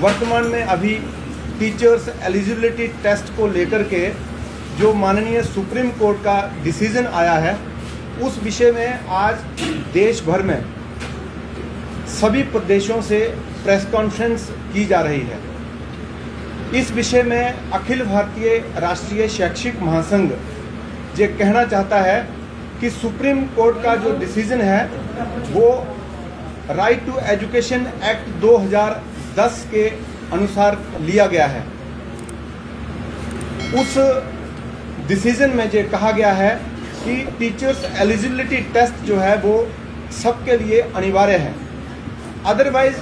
वर्तमान में अभी टीचर्स एलिजिबिलिटी टेस्ट को लेकर के जो माननीय सुप्रीम कोर्ट का डिसीजन आया है, उस विषय में आज देश भर में सभी प्रदेशों से प्रेस कॉन्फ्रेंस की जा रही है। इस विषय में अखिल भारतीय राष्ट्रीय शैक्षिक महासंघ ये कहना चाहता है कि सुप्रीम कोर्ट का जो डिसीजन है वो राइट टू एजुकेशन एक्ट 2010 के अनुसार लिया गया है। उस डिसीजन में ये कहा गया है कि टीचर्स एलिजिबिलिटी टेस्ट जो है वो सबके लिए अनिवार्य है। अदरवाइज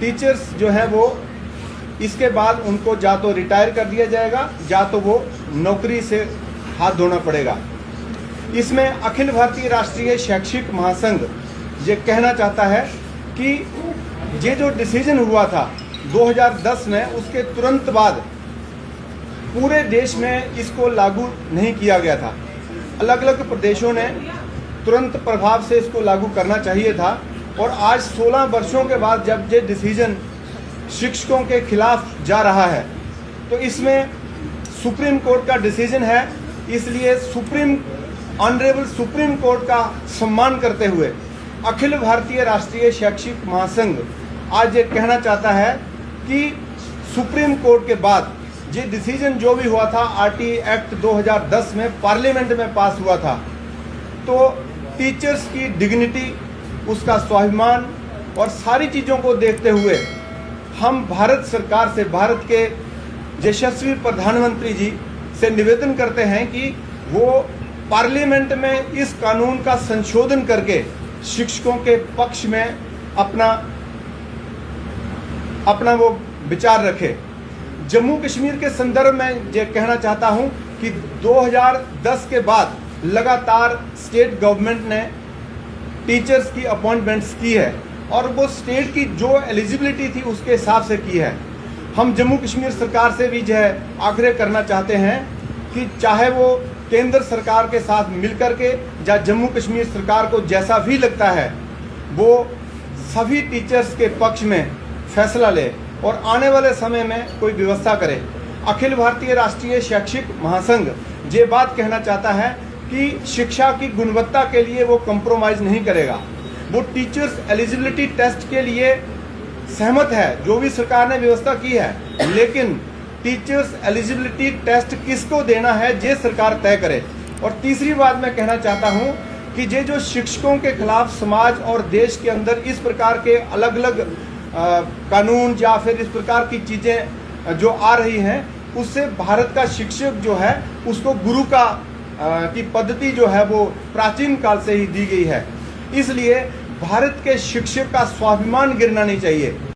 टीचर्स जो है वो इसके बाद उनको या तो रिटायर कर दिया जाएगा या तो वो नौकरी से हाथ धोना पड़ेगा। इसमें अखिल भारतीय राष्ट्रीय शैक्षिक महासंघ ये कहना चाहता है कि ये जो डिसीजन हुआ था 2010 में, उसके तुरंत बाद पूरे देश में इसको लागू नहीं किया गया था। अलग अलग प्रदेशों ने तुरंत प्रभाव से इसको लागू करना चाहिए था, और आज 16 वर्षों के बाद जब ये डिसीजन शिक्षकों के खिलाफ जा रहा है तो इसमें सुप्रीम कोर्ट का डिसीजन है। इसलिए ऑनरेबल सुप्रीम कोर्ट का सम्मान करते हुए अखिल भारतीय राष्ट्रीय शैक्षिक महासंघ आज ये कहना चाहता है कि सुप्रीम कोर्ट के बाद ये डिसीजन जो भी हुआ था आरटी एक्ट 2010 में पार्लियामेंट में पास हुआ था, तो टीचर्स की डिग्निटी, उसका स्वाभिमान और सारी चीज़ों को देखते हुए हम भारत सरकार से, भारत के यशस्वी प्रधानमंत्री जी से निवेदन करते हैं कि वो पार्लियामेंट में इस कानून का संशोधन करके शिक्षकों के पक्ष में अपना वो विचार रखे। जम्मू कश्मीर के संदर्भ में ये कहना चाहता हूँ कि 2010 के बाद लगातार स्टेट गवर्नमेंट ने टीचर्स की अपॉइंटमेंट्स की है, और वो स्टेट की जो एलिजिबिलिटी थी उसके हिसाब से की है। हम जम्मू कश्मीर सरकार से भी जो है आग्रह करना चाहते हैं कि चाहे वो केंद्र सरकार के साथ मिलकर के या जम्मू कश्मीर सरकार को जैसा भी लगता है वो सभी टीचर्स के पक्ष में फैसला ले और आने वाले समय में कोई व्यवस्था करे। अखिल भारतीय राष्ट्रीय शैक्षिक महासंघ ये बात कहना चाहता है कि शिक्षा की गुणवत्ता के लिए वो कंप्रोमाइज़ नहीं करेगा। वो टीचर्स एलिजिबिलिटी टेस्ट के लिए सहमत है, जो भी सरकार ने व्यवस्था की है, लेकिन टीचर्स एलिजिबिलिटी टेस्ट किसको देना है ये सरकार तय करे। और तीसरी बात मैं कहना चाहता हूँ कि ये जो शिक्षकों के खिलाफ समाज और देश के अंदर इस प्रकार के अलग अलग कानून या फिर इस प्रकार की चीज़ें जो आ रही हैं, उससे भारत का शिक्षक जो है उसको गुरु की पद्धति जो है वो प्राचीन काल से ही दी गई है। इसलिए भारत के शिक्षक का स्वाभिमान गिरना नहीं चाहिए।